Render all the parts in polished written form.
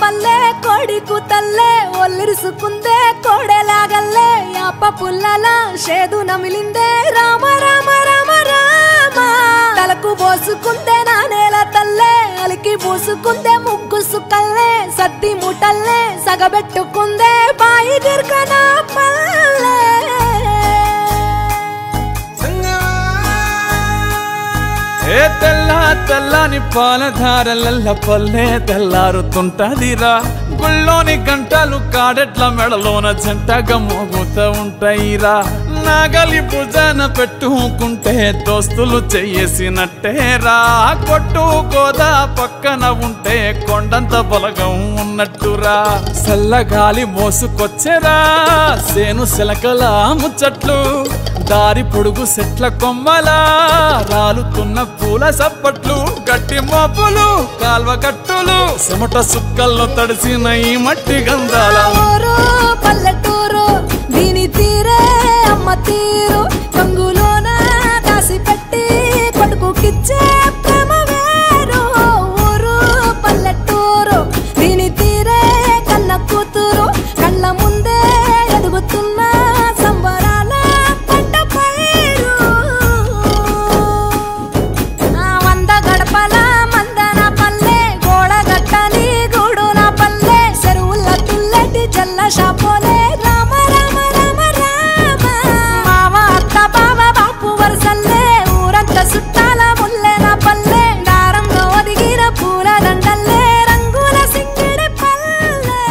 పల్లె కోడి కూతల్లే ఒల్లిరుసుకుందే కోడెలాగల్లే యాప పుల్లల షేదు నమిలిందే రామ రామ రామ రామ తలకు పోసుకుందే నా నేల తల్లే అలికి పూసుకుందే ముగ్గు సుక్కల్లే సద్ది ముటల్లే సగబెట్టుకుందే బాయి దిర్కన పల్లె ఏ తెల్ల తెల్లని పాలధారలల్ల పల్లె తెల్లారుతుంటదిరా గుళ్ళోని గంటలు కాడెట్ల మెడలోన జంటగా మోగుతూ ఉంటాయిరా నాగలి భుజాన పెట్టుకుంటే దోస్తులు చెయ్యేసినట్టేరా కొట్టు గోదా పక్కన ఉంటే కొండంత బలగం ఉన్నట్టురా చల్లగాలి మోసుకొచ్చెరా సేను శిలకల ముచ్చట్లు దారి పొడుగు సెట్ల కొమ్మలా రాలుతున్న పూల సప్పట్లు గట్టి మోపులు కాల్వ కట్టులు చెమట సుక్కల్లో తడిసిన ఈ మట్టి గంధాల పల్లెటూరు దీని తీరే అమ్మ తీరు కంగులోన దాసి పెట్టి కొడుకుకిచ్చే ప్రేమ వేరు ఊరు పల్లెటూరు దీని తీరే కన్న కూతురు కళ్ళ ముందే ఎదుగుతున్న సంబరాల పంట పైరు వంద గడపల మందన పల్లె గోడ గట్టని గూడున పల్లె చెరువుల తుల్లటి జల్ల షాపోలే రామ రామ రామ రామ మావ అత్త బావ బాపు వరసల్లే ఊరంత సుట్టాల ముల్లెన పల్లె దారంలో ఒదిగిన పూల దండల్లే రంగుల సింగిడి పల్లె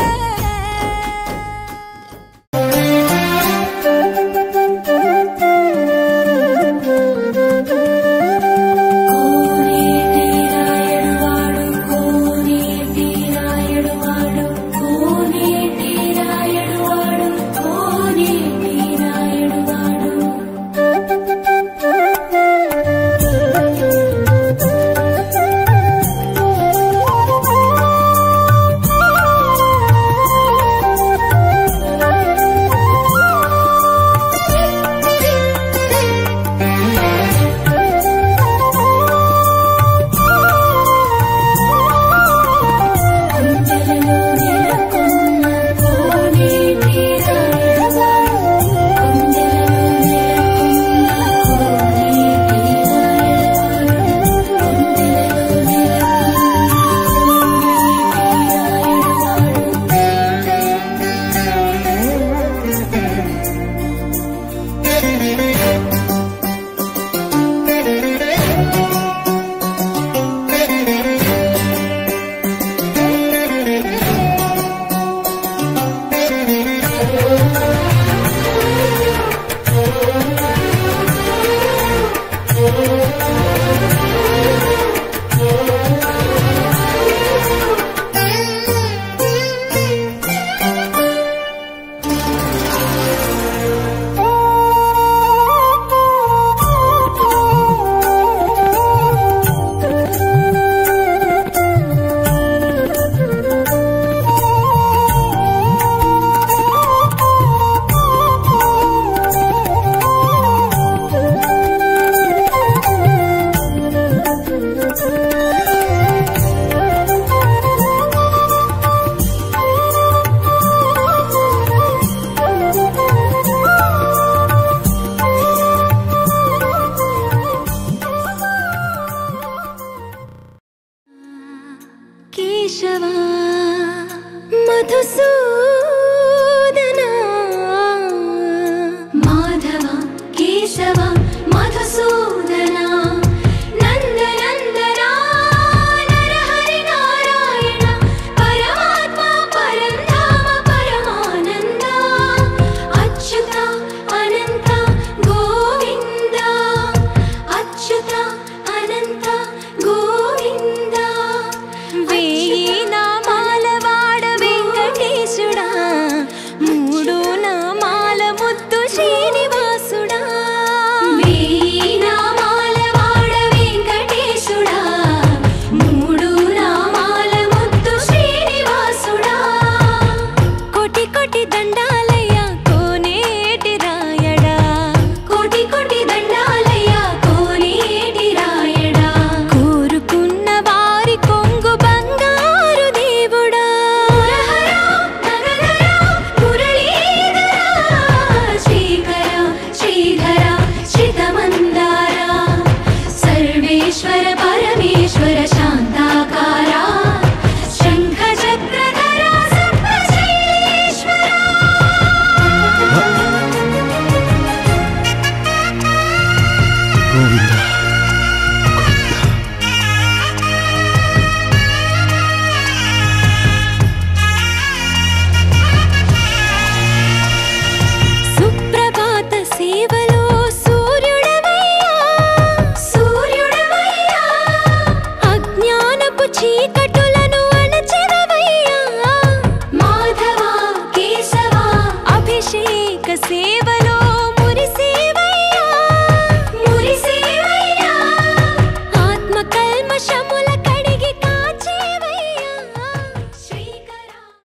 కేశవా మధుసూ